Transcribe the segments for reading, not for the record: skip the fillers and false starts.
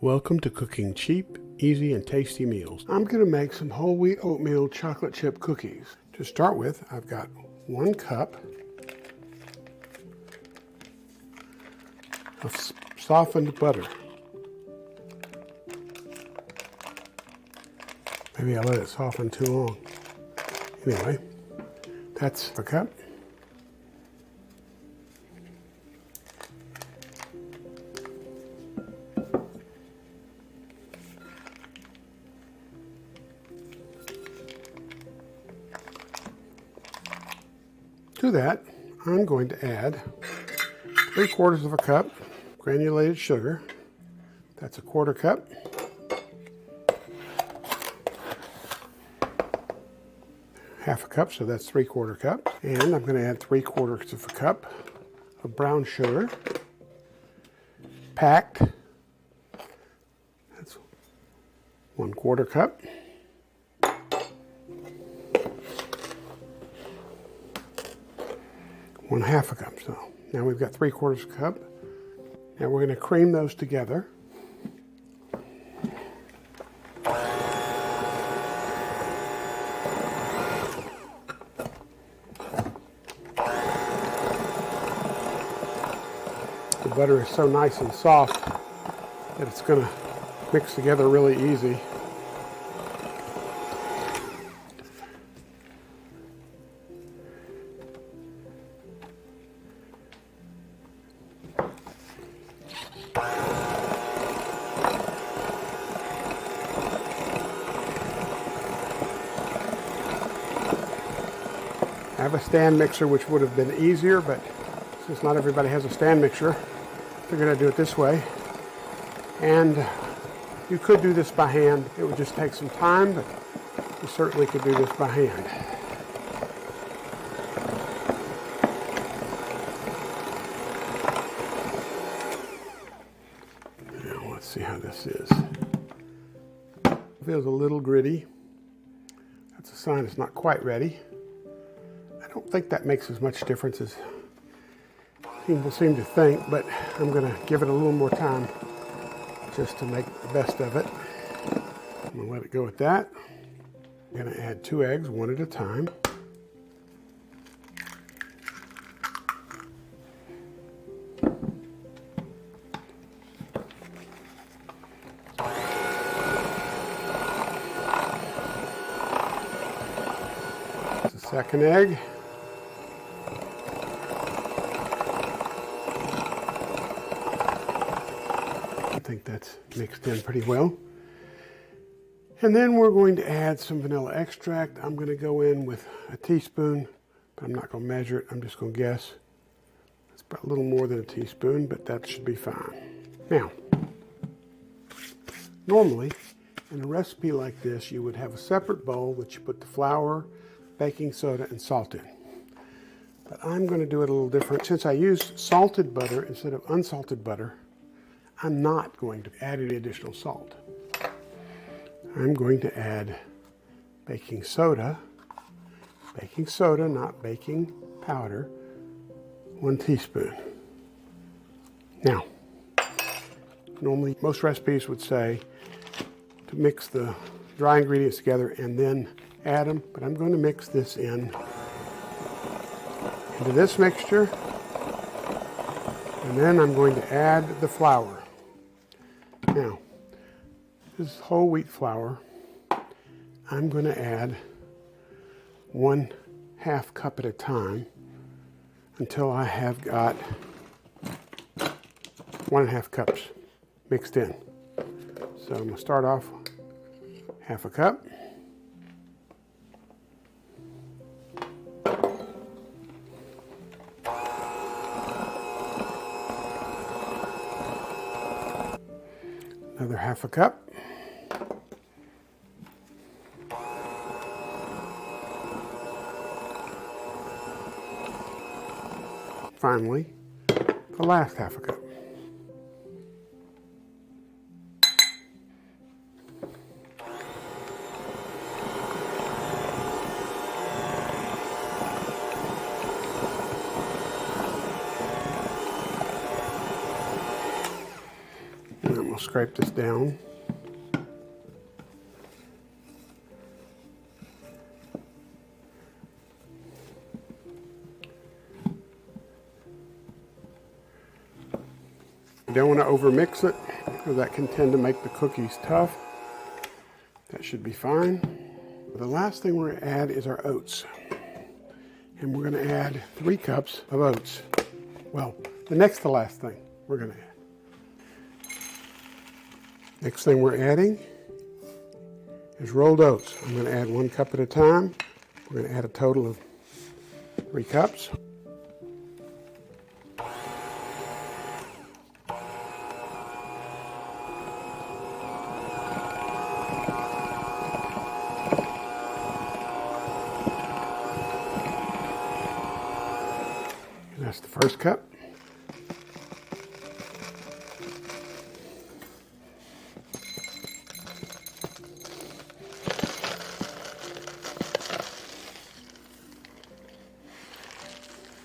Welcome to cooking cheap, easy, and tasty meals. I'm going to make some whole wheat oatmeal chocolate chip cookies. To start with, I've got 1 cup of softened butter. Maybe I let it soften too long. Anyway, that's a cup. To that, I'm going to add 3/4 of a cup granulated sugar. That's a 1/4 cup. Half a cup, so that's 3/4 cup. And I'm going to add 3/4 of a cup of brown sugar, packed. That's 1/4 cup. One half a cup. So now we've got 3/4 cup. Now we're going to cream those together. The butter is so nice and soft that it's going to mix together really easy. I have a stand mixer, which would have been easier, but since not everybody has a stand mixer, I figured I'd do it this way. And you could do this by hand. It would just take some time, but you certainly could do this by hand. Now let's see how this is. It feels a little gritty. That's a sign it's not quite ready. I don't think that makes as much difference as people seem to think, but I'm going to give it a little more time just to make the best of it. I'm going to let it go at that. I'm going to add 2 eggs, 1 at a time. That's the second egg. I think that's mixed in pretty well. And then we're going to add some vanilla extract. I'm going to go in with a teaspoon, but I'm not going to measure it. I'm just going to guess. It's about a little more than a teaspoon, but that should be fine. Now, normally in a recipe like this, you would have a separate bowl that you put the flour, baking soda, and salt in. But I'm going to do it a little different. Since I used salted butter instead of unsalted butter, I'm not going to add any additional salt. I'm going to add baking soda, not baking powder, 1 teaspoon. Now, normally most recipes would say to mix the dry ingredients together and then add them, but I'm going to mix this into this mixture, and then I'm going to add the flour. Now, this is whole wheat flour. I'm going to add 1/2 cup at a time until I have got 1½ cups mixed in. So I'm going to start off 1/2 cup. Another 1/2 cup. Finally, the last 1/2 cup. scrape this down. You don't want to overmix it because that can tend to make the cookies tough. That should be fine. The last thing we're going to add is our oats. And we're going to add 3 cups of oats. Well, the next to last thing we're going to add. Next thing we're adding is rolled oats. I'm going to add 1 cup at a time. We're going to add a total of 3 cups. That's the first cup.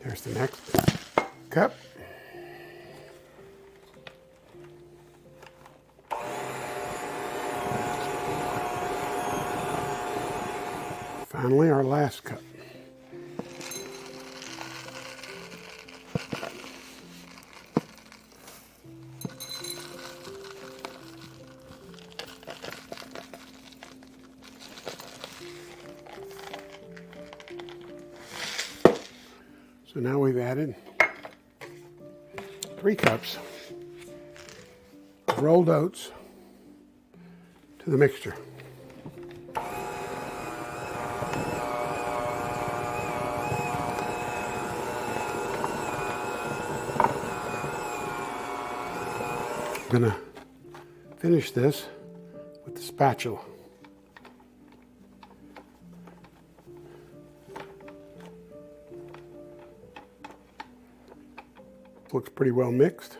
There's the next cup. Finally, our last cup. So now we've added 3 cups of rolled oats to the mixture. I'm going to finish this with the spatula. Looks pretty well mixed.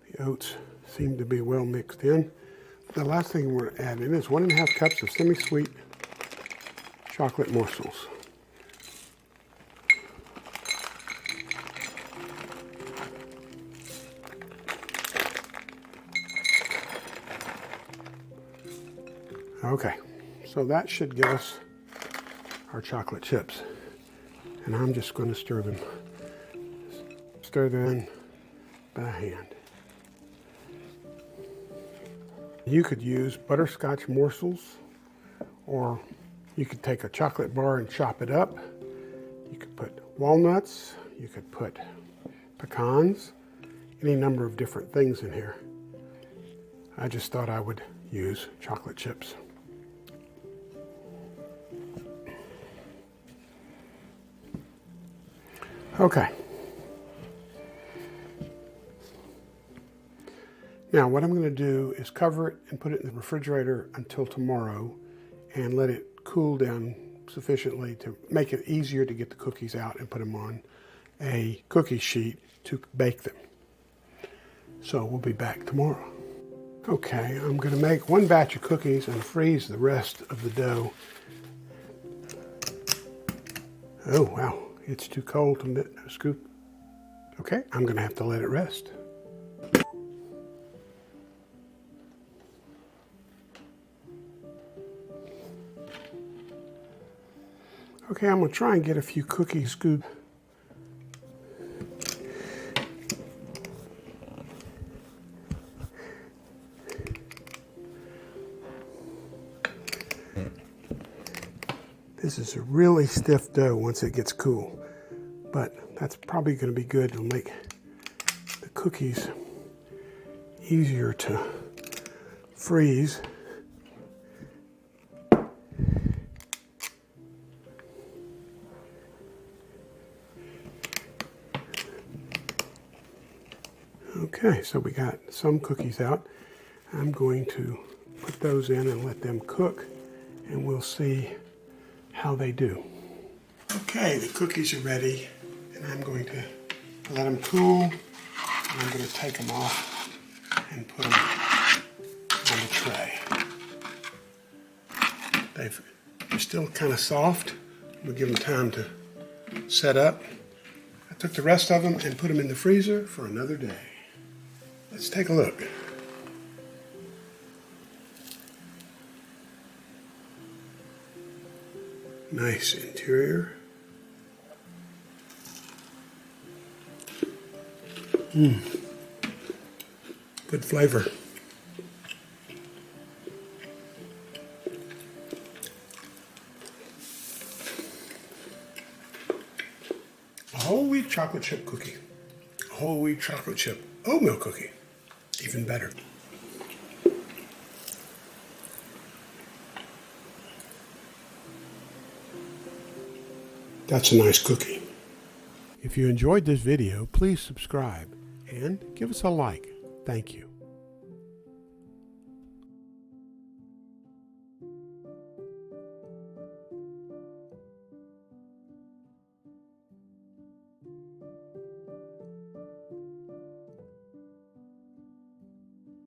The oats seem to be well mixed in. The last thing we're adding is 1.5 cups of semi-sweet chocolate morsels. Okay, so that should give us our chocolate chips. And I'm just going to stir them in by hand. You could use butterscotch morsels, or you could take a chocolate bar and chop it up. You could put walnuts, you could put pecans, any number of different things in here. I just thought I would use chocolate chips. Okay. Now what I'm going to do is cover it and put it in the refrigerator until tomorrow and let it cool down sufficiently to make it easier to get the cookies out and put them on a cookie sheet to bake them. So we'll be back tomorrow. Okay, I'm going to make 1 batch of cookies and freeze the rest of the dough. Oh wow, it's too cold to scoop. Okay, I'm going to have to let it rest. Okay, I'm going to try and get a few cookies scooped. This is a really stiff dough once it gets cool, but that's probably going to be good. It'll make the cookies easier to freeze. Okay, so we got some cookies out. I'm going to put those in and let them cook, and we'll see how they do. Okay, the cookies are ready, and I'm going to let them cool, and I'm going to take them off and put them on the tray. They're still kind of soft. We'll give them time to set up. I took the rest of them and put them in the freezer for another day. Let's take a look. Nice interior. Good flavor. A whole wheat chocolate chip cookie. A whole wheat chocolate chip oatmeal cookie. Even better. That's a nice cookie. If you enjoyed this video, please subscribe and give us a like. Thank you.